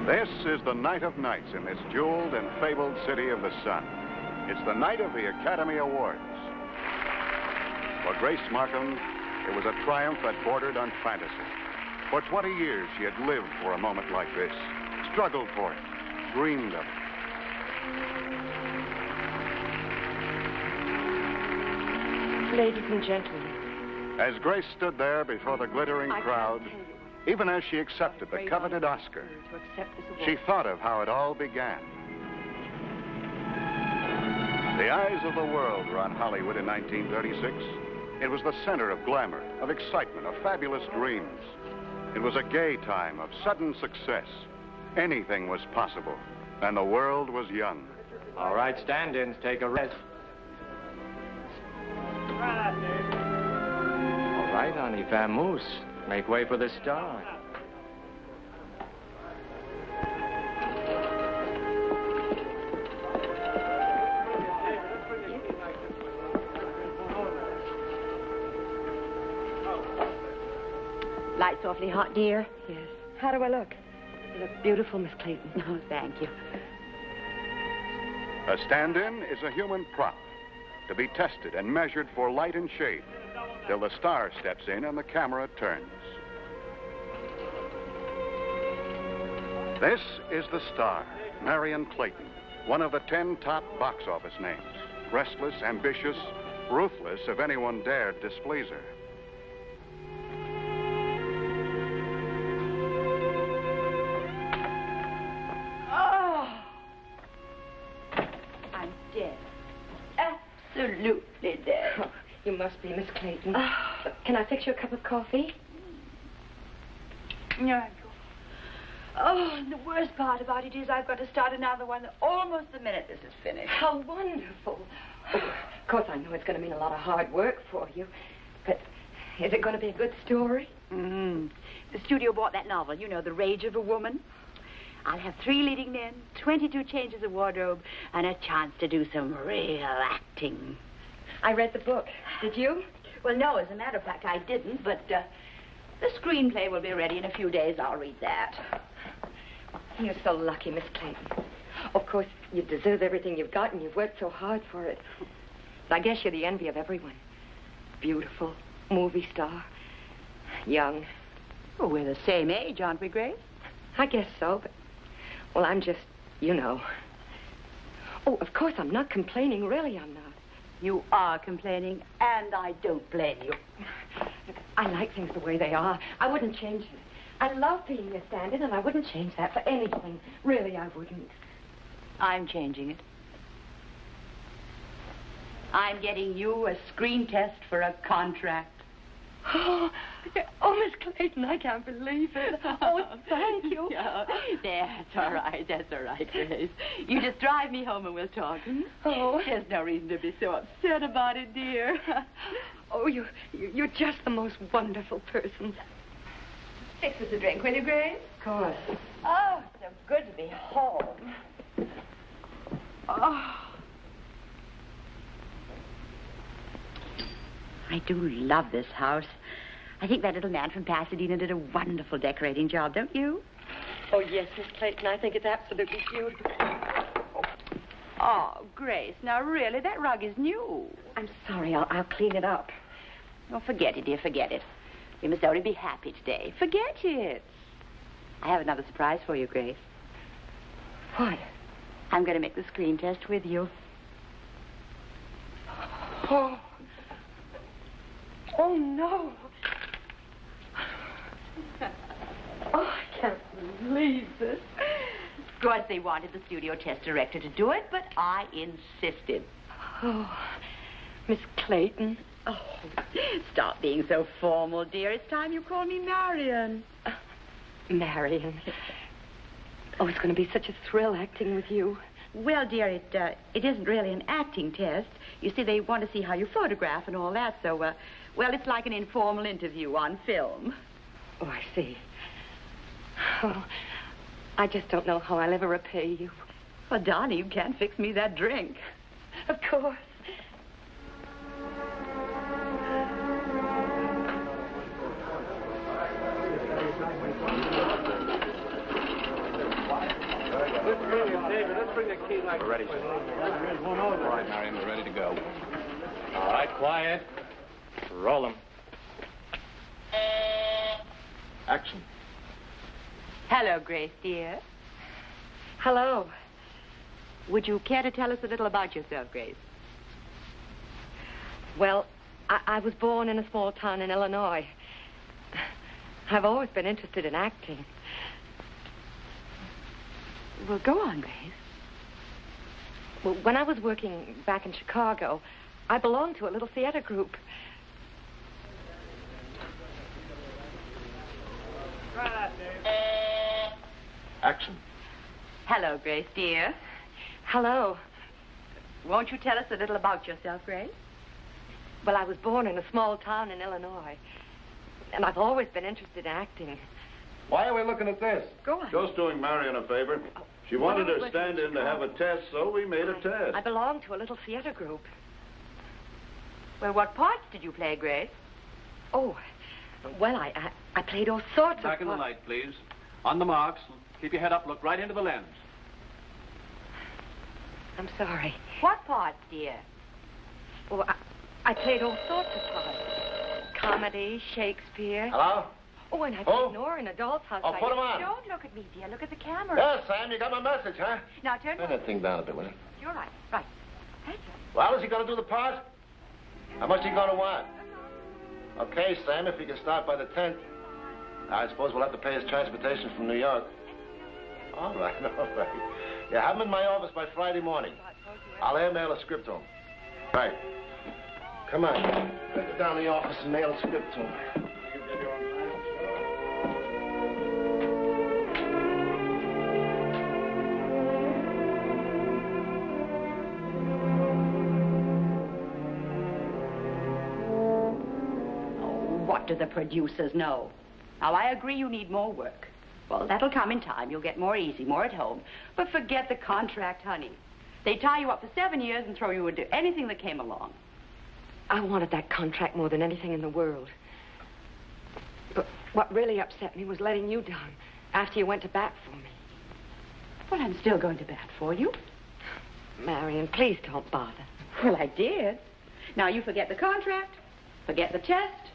This is the night of nights in this jeweled and fabled city of the sun. It's the night of the Academy Awards. For Grace Markham, it was a triumph that bordered on fantasy. For 20 years, she had lived for a moment like this, struggled for it, dreamed of it. Ladies and gentlemen. As Grace stood there before the glittering crowd, even as she accepted the coveted Oscar, she thought of how it all began. The eyes of the world were on Hollywood in 1936. It was the center of glamour, of excitement, of fabulous dreams. It was a gay time of sudden success. Anything was possible, and the world was young. All right, stand-ins, take a rest. All right, honey, vamoose. Make way for the star. Light's awfully hot, dear. Yes. How do I look? You look beautiful, Miss Clayton. Oh, thank you. A stand-in is a human prop to be tested and measured for light and shade till the star steps in and the camera turns. This is the star, Marion Clayton, one of the 10 top box office names. Restless, ambitious, ruthless if anyone dared displease her. Absolutely dead. Oh, you must be Miss Clayton. Can I fix you a cup of coffee? No. Oh, and the worst part about it is I've got to start another one almost the minute this is finished. How wonderful. Oh, of course, I know it's going to mean a lot of hard work for you, but is it going to be a good story? Mm-hmm. The studio bought that novel, you know, The Rage of a Woman. I'll have 3 leading men, 22 changes of wardrobe, and a chance to do some real acting. I read the book. Did you? Well, no, as a matter of fact, I didn't, but the screenplay will be ready in a few days. I'll read that. You're so lucky, Miss Clayton. Of course, you deserve everything you've got, and you've worked so hard for it. But I guess you're the envy of everyone. Beautiful, movie star, young. Well, we're the same age, aren't we, Grace? I guess so, but... Well, I'm just, you know. Oh, of course, I'm not complaining. Really, I'm not. You are complaining, and I don't blame you. I like things the way they are. I wouldn't change it. I love being a stand-in, and I wouldn't change that for anything. Really, I wouldn't. I'm changing it. I'm getting you a screen test for a contract. Oh, Miss Clayton, I can't believe it. Oh, thank you. Yeah, that's all right, Grace. You just drive me home and we'll talk. Oh. There's no reason to be so upset about it, dear. Oh, you're just the most wonderful person. Fix us a drink, will you, Grace? Of course. Oh, so good to be home. Oh. I do love this house. I think that little man from Pasadena did a wonderful decorating job, don't you? Oh, yes, Miss Clayton. I think it's absolutely beautiful. Oh, Grace, now really, that rug is new. I'm sorry. I'll clean it up. Oh, forget it, dear, forget it. We must only be happy today. Forget it. I have another surprise for you, Grace. What? I'm going to make the screen test with you. Oh. Oh, no. Oh, I can't believe this. Of course, they wanted the studio test director to do it, but I insisted. Oh, Miss Clayton. Oh, stop being so formal, dear. It's time you call me Marion. Marion. Oh, it's going to be such a thrill acting with you. Well, dear, it isn't really an acting test. You see, they want to see how you photograph and all that, so, well, it's like an informal interview on film. Oh, I see. Oh, I just don't know how I'll ever repay you. Well, darling, you can't fix me that drink. Of course. David, let's bring the key light. We're ready, sir. All right, Marion, we're ready to go. All right, quiet. Roll 'em. Action. Hello, Grace, dear. Hello. Would you care to tell us a little about yourself, Grace? Well, I was born in a small town in Illinois. I've always been interested in acting. Well, go on, Grace. Well, when I was working back in Chicago, I belonged to a little theater group. Action. Hello, Grace, dear. Hello. Won't you tell us a little about yourself, Grace? Well, I was born in a small town in Illinois. And I've always been interested in acting. Why are we looking at this? Go on. Just doing Marion a favor. She wanted her stand-in to have a test, so we made a test. I belonged to a little theater group. Well, what parts did you play, Grace? Oh, well, I played all sorts Back of in the parts. light, please. On the marks. Keep your head up. Look right into the lens. I'm sorry. What parts, dear? Oh, I played all sorts of parts. Comedy, Shakespeare. Hello? Oh, and I Oh. played Nora in a doll's house. Oh, put him on. Don't look at me, dear. Look at the camera. Yes, Sam, you got my message, huh? Now, turn. Turn that thing down a bit, will you? You're right. Right. That's right. Well, is he going to do the part? How much he going to want? Okay, Sam, if he can start by the 10th. I suppose we'll have to pay his transportation from New York. All right, all right. Yeah, have him in my office by Friday morning. I'll airmail a script to him. Right. Come on. Take it down to the office and mail a script to him. What do the producers know? Now, I agree you need more work. Well, that'll come in time. You'll get more easy, more at home. But forget the contract, honey. They tie you up for 7 years and throw you into anything that came along. I wanted that contract more than anything in the world. But what really upset me was letting you down after you went to bat for me. Well, I'm still going to bat for you. Marion, please don't bother. Well, I did. Now, you forget the contract, forget the test,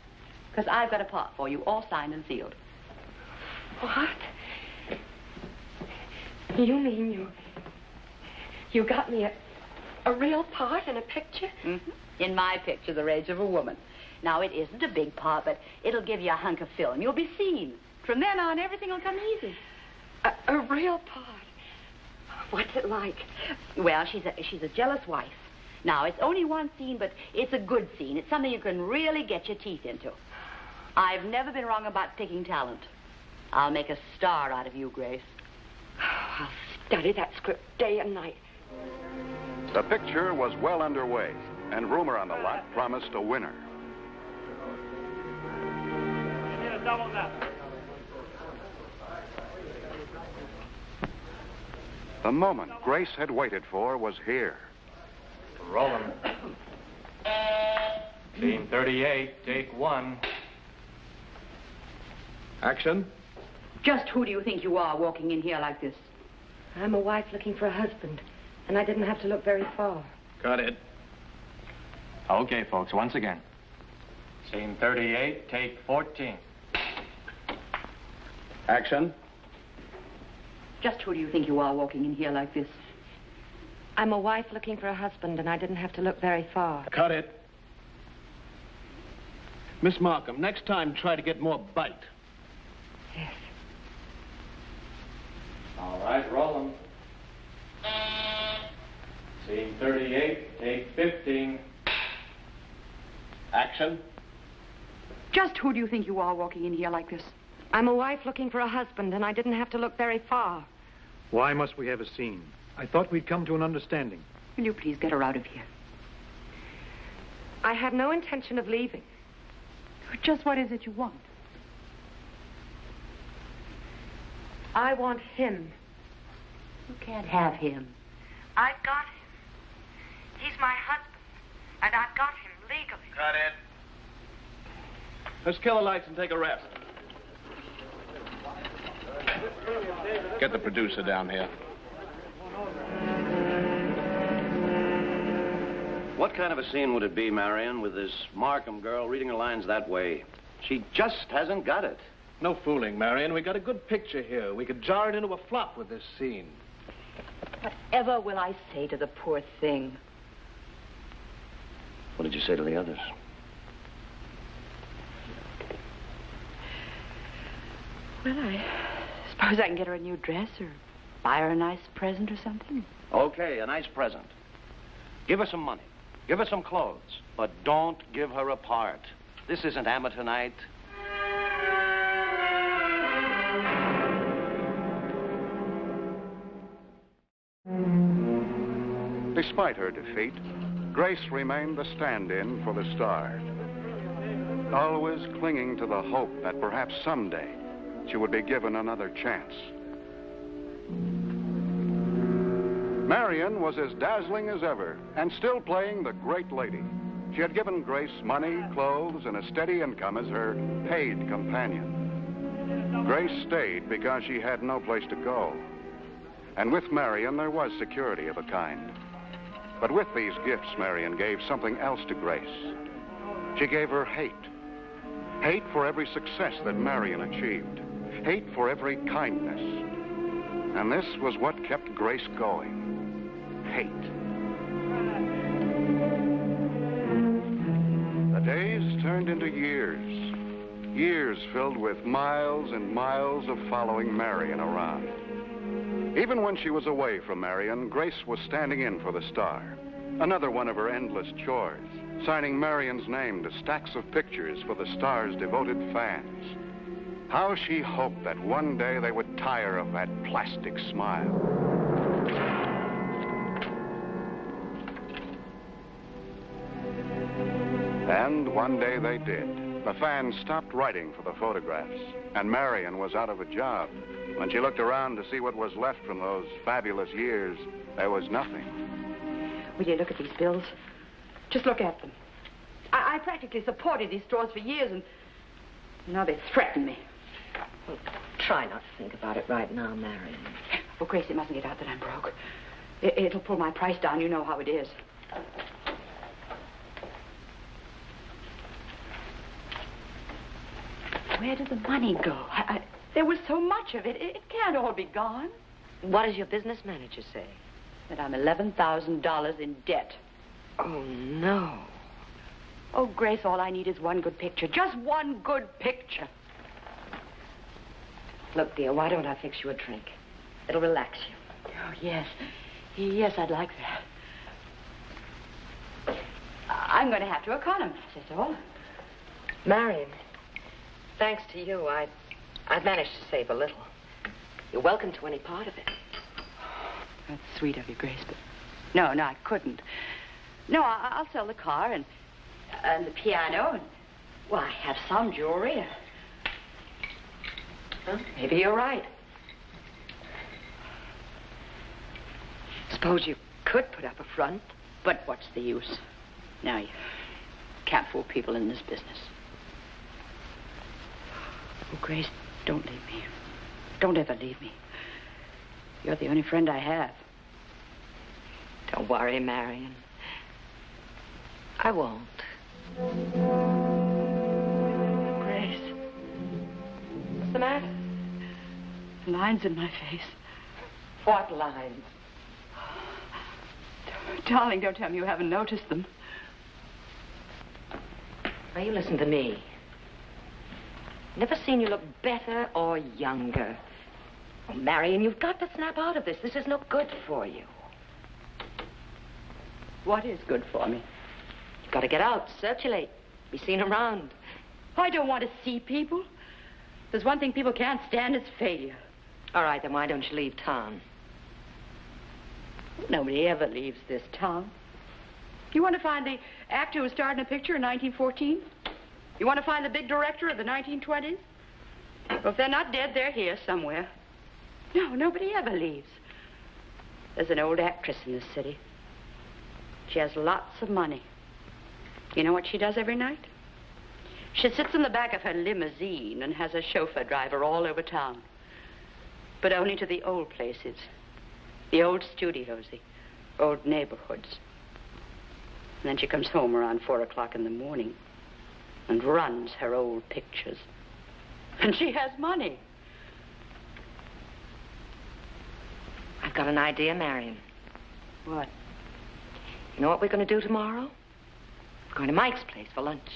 because I've got a part for you, all signed and sealed. What? You mean you got me a real part in a picture? Mm-hmm. In my picture, The Rage of a Woman. Now, it isn't a big part, but it'll give you a hunk of film. You'll be seen. From then on, everything will come easy. A real part? What's it like? Well, she's a jealous wife. Now, it's only one scene, but it's a good scene. It's something you can really get your teeth into. I've never been wrong about picking talent. I'll make a star out of you, Grace. I'll study that script day and night. The picture was well underway, and rumor on the lot promised a winner. The moment Grace had waited for was here. Roll 'em. Scene 38, take 1. Action. Just who do you think you are walking in here like this? I'm a wife looking for a husband, and I didn't have to look very far. Got it. Okay, folks, once again. Scene 38, take 14. Action. Just who do you think you are walking in here like this? I'm a wife looking for a husband, and I didn't have to look very far. Cut it. Miss Markham, next time try to get more bite. Yes. All right, roll 'em. Scene 38, take 15. Action. Just who do you think you are walking in here like this? I'm a wife looking for a husband, and I didn't have to look very far. Why must we have a scene? I thought we'd come to an understanding. Will you please get her out of here? I have no intention of leaving. Just what is it you want? I want him. You can't have him. I've got him. He's my husband, and I've got him legally. Cut it. Let's kill the lights and take a rest. Get the producer down here. What kind of a scene would it be, Marion, with this Markham girl reading her lines that way? She just hasn't got it. No fooling, Marion. We got a good picture here. We could jar it into a flop with this scene. Whatever will I say to the poor thing? What did you say to the others? Well, I suppose I can get her a new dress or buy her a nice present or something. Okay, a nice present. Give her some money. Give her some clothes. But don't give her a part. This isn't amateur night. Despite her defeat, Grace remained the stand-in for the star, always clinging to the hope that perhaps someday she would be given another chance. Marion was as dazzling as ever and still playing the great lady. She had given Grace money, clothes, and a steady income as her paid companion. Grace stayed because she had no place to go. And with Marion, there was security of a kind. But with these gifts, Marion gave something else to Grace. She gave her hate. Hate for every success that Marion achieved. Hate for every kindness. And this was what kept Grace going. Hate. The days turned into years. Years filled with miles and miles of following Marion around. Even when she was away from Marion, Grace was standing in for the star. Another one of her endless chores, signing Marion's name to stacks of pictures for the star's devoted fans. How she hoped that one day they would tire of that plastic smile. And one day they did. The fans stopped writing for the photographs, and Marion was out of a job. When she looked around to see what was left from those fabulous years, there was nothing. Will you look at these bills? Just look at them. I practically supported these stores for years, and now they threaten me. Well, try not to think about it right now, Marion. Oh, Grace, it mustn't get out that I'm broke. It'll pull my price down. You know how it is. Where did the money go? There was so much of it. It can't all be gone. What does your business manager say? That I'm $11,000 in debt. Oh, no. Oh, Grace, all I need is one good picture. Just one good picture. Look, dear, why don't I fix you a drink? It'll relax you. Oh, yes. Yes, I'd like that. I'm going to have to economize, that's all. Marion, thanks to you, I've managed to save a little. You're welcome to any part of it. That's sweet of you, Grace, but... No, I couldn't. No, I'll sell the car and the piano and... Well, I have some jewelry. Well, maybe you're right. Suppose you could put up a front. But what's the use? Now, you can't fool people in this business. Oh, Grace, don't leave me. Don't ever leave me. You're the only friend I have. Don't worry, Marion. I won't. Grace. What's the matter? Lines in my face. What lines? Darling, don't tell me you haven't noticed them. Now, you listen to me. Never seen you look better or younger. Oh, Marion, you've got to snap out of this. This is no good for you. What is good for me? You've got to get out, circulate, be seen around. I don't want to see people. There's one thing people can't stand, it's failure. All right, then why don't you leave town? Nobody ever leaves this town. You want to find the actor who starred in a picture in 1914? You want to find the big director of the 1920s? Well, if they're not dead, they're here somewhere. No, nobody ever leaves. There's an old actress in this city. She has lots of money. You know what she does every night? She sits in the back of her limousine and has a chauffeur drive her all over town. But only to the old places. The old studios, the old neighborhoods. And then she comes home around 4 o'clock in the morning and runs her old pictures. And she has money. I've got an idea, Marion. What? You know what we're going to do tomorrow? We're going to Mike's place for lunch.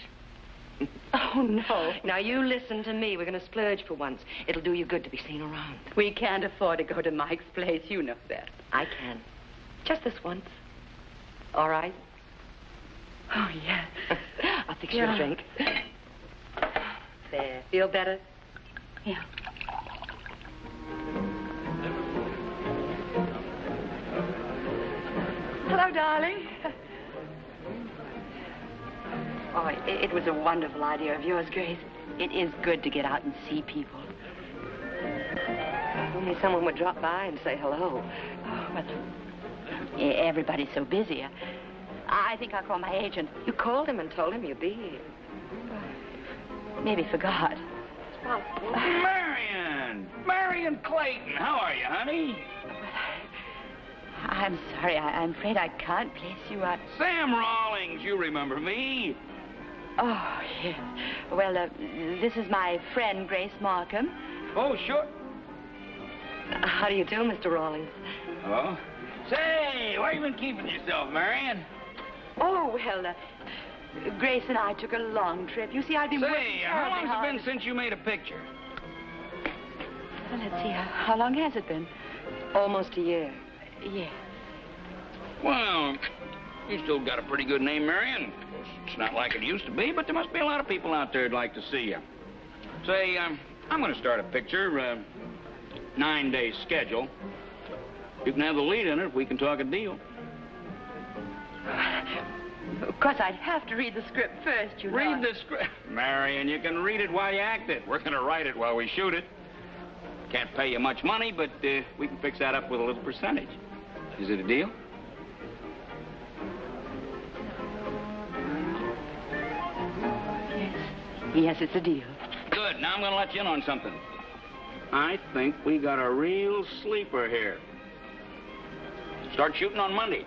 Oh, no. Now, you listen to me. We're going to splurge for once. It'll do you good to be seen around. We can't afford to go to Mike's place. You know that. I can. Just this once. All right? Oh, yeah. I'll fix you a drink. There. Feel better? Yeah. Hello, darling. Oh, it was a wonderful idea of yours, Grace. It is good to get out and see people. Only someone would drop by and say hello. Oh, but everybody's so busy. I think I'll call my agent. You called him and told him you'd be here. Maybe forgot. Marion! Marion Clayton, how are you, honey? I'm sorry. I'm afraid I can't place you out. Sam Rawlings, you remember me? Oh, yes. Well, this is my friend, Grace Markham. Oh, sure. How do you do, Mr. Rawlings? Oh? Say, where you been keeping yourself, Marion? Oh, well, Grace and I took a long trip. You see, I've been working Say, how terribly long's hard. it been since you made a picture? Well, let's see. How long has it been? Almost a year. Yeah. Well, you still got a pretty good name, Marion. Of course, it's not like it used to be, but there must be a lot of people out there who'd like to see you. Say, I'm going to start a picture, 9-day schedule. You can have the lead in it if we can talk a deal. Of course, I'd have to read the script first, you know. Read the script. Marion, you can read it while you act it. We're going to write it while we shoot it. Can't pay you much money, but we can fix that up with a little percentage. Is it a deal? Yes, it's a deal. Good. Now I'm going to let you in on something. I think we got a real sleeper here. Start shooting on Monday.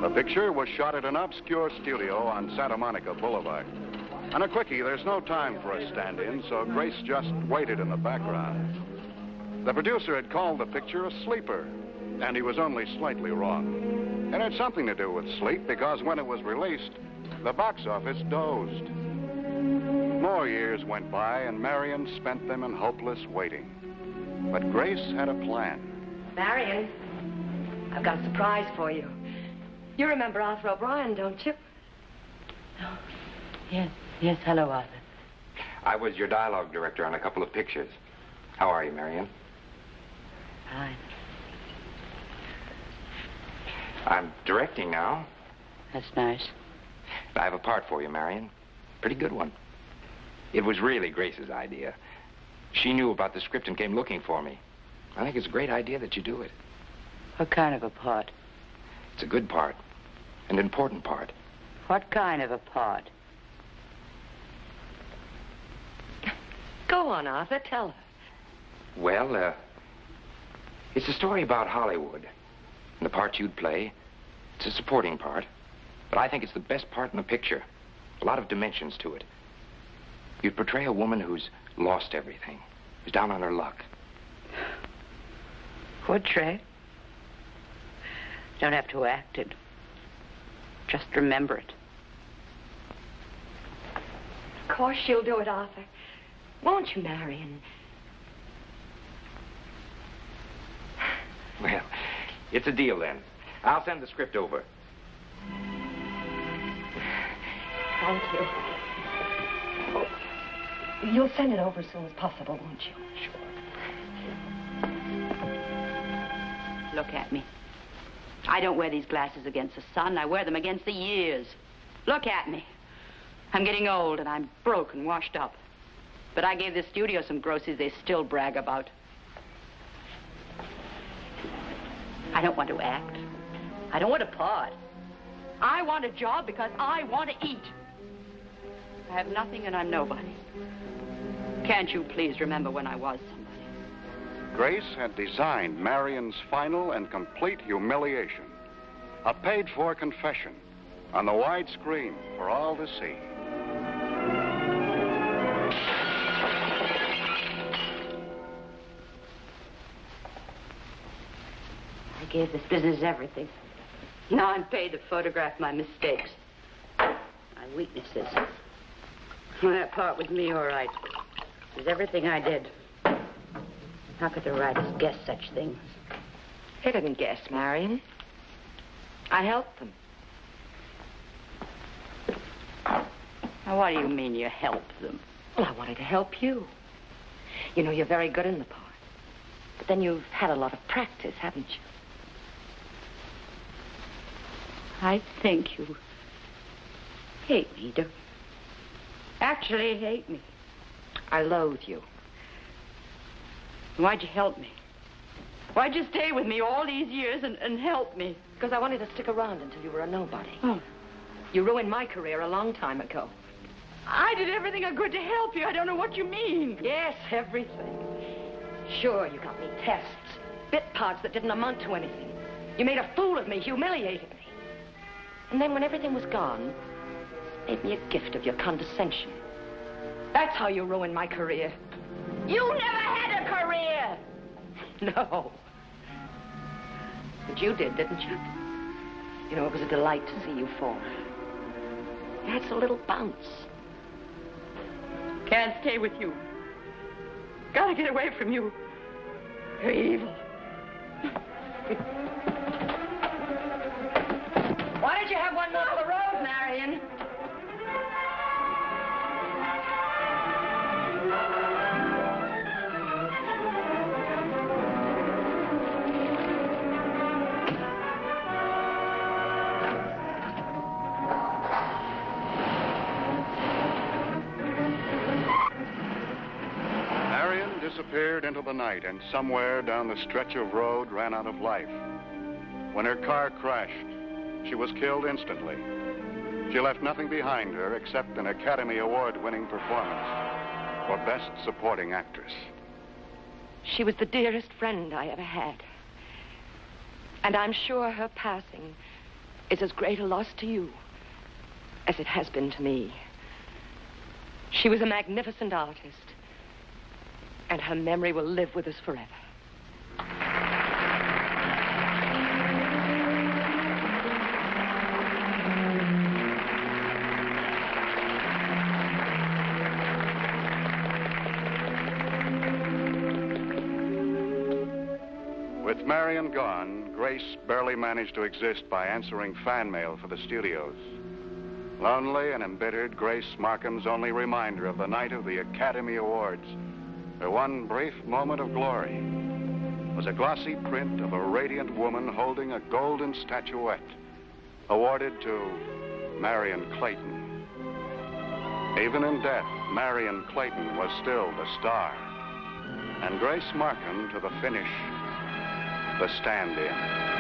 The picture was shot at an obscure studio on Santa Monica Boulevard. And a quickie, there's no time for a stand-in, so Grace just waited in the background. The producer had called the picture a sleeper, and he was only slightly wrong. It had something to do with sleep, because when it was released, the box office dozed. More years went by, and Marion spent them in hopeless waiting. But Grace had a plan. Marion, I've got a surprise for you. You remember Arthur O'Brien, don't you? Oh, yes. Yes, hello, Arthur. I was your dialogue director on a couple of pictures. How are you, Marion? Fine. I'm directing now. That's nice. I have a part for you, Marion. Pretty good one. It was really Grace's idea. She knew about the script and came looking for me. I think it's a great idea that you do it. What kind of a part? It's a good part. An important part. What kind of a part? Go on, Arthur. Tell her. Well, it's a story about Hollywood. And the part you'd play, it's a supporting part. But I think it's the best part in the picture. A lot of dimensions to it. You'd portray a woman who's lost everything, who's down on her luck. Portray? Don't have to act it. Just remember it. Of course she'll do it, Arthur. Won't you, Marion? Well, it's a deal then. I'll send the script over. Thank you. Oh, you'll send it over as soon as possible, won't you? Sure. Look at me. I don't wear these glasses against the sun. I wear them against the years. Look at me. I'm getting old and I'm broke and washed up. But I gave the studio some groceries they still brag about. I don't want to act. I don't want a part. I want a job because I want to eat. I have nothing and I'm nobody. Can't you please remember when I was somebody? Grace had designed Marion's final and complete humiliation. A paid-for confession on the wide screen for all to see. I gave this business everything. Now I'm paid to photograph my mistakes, my weaknesses. Well, that part was me, all right. It was everything I did. How could the writers guess such things? They didn't guess, Marion. I helped them. Now, what do you mean you helped them? Well, I wanted to help you. You know, you're very good in the part. But then you've had a lot of practice, haven't you? I think you hate me, don't you? Actually hate me. I loathe you. Why'd you help me? Why'd you stay with me all these years and help me? Because I wanted to stick around until you were a nobody. Oh. You ruined my career a long time ago. I did everything I could to help you. I don't know what you mean. Yes, everything. Sure, you got me tests, bit parts that didn't amount to anything. You made a fool of me, humiliated me. And then when everything was gone, made me a gift of your condescension. That's how you ruined my career. You never had a career! No. But you did, didn't you? You know, it was a delight to see you fall. You had so little bounce. Can't stay with you. Gotta get away from you. You're evil. Why don't you have one more for the road, Marion? Disappeared into the night and somewhere down the stretch of road ran out of life. When her car crashed, she was killed instantly. She left nothing behind her except an Academy Award-winning performance for Best Supporting Actress. She was the dearest friend I ever had. And I'm sure her passing is as great a loss to you as it has been to me. She was a magnificent artist. And her memory will live with us forever. With Marion gone, Grace barely managed to exist by answering fan mail for the studios. Lonely and embittered, Grace Markham's only reminder of the night of the Academy Awards, her one brief moment of glory, was a glossy print of a radiant woman holding a golden statuette awarded to Marion Clayton. Even in death, Marion Clayton was still the star, and Grace Markham to the finish, the stand-in.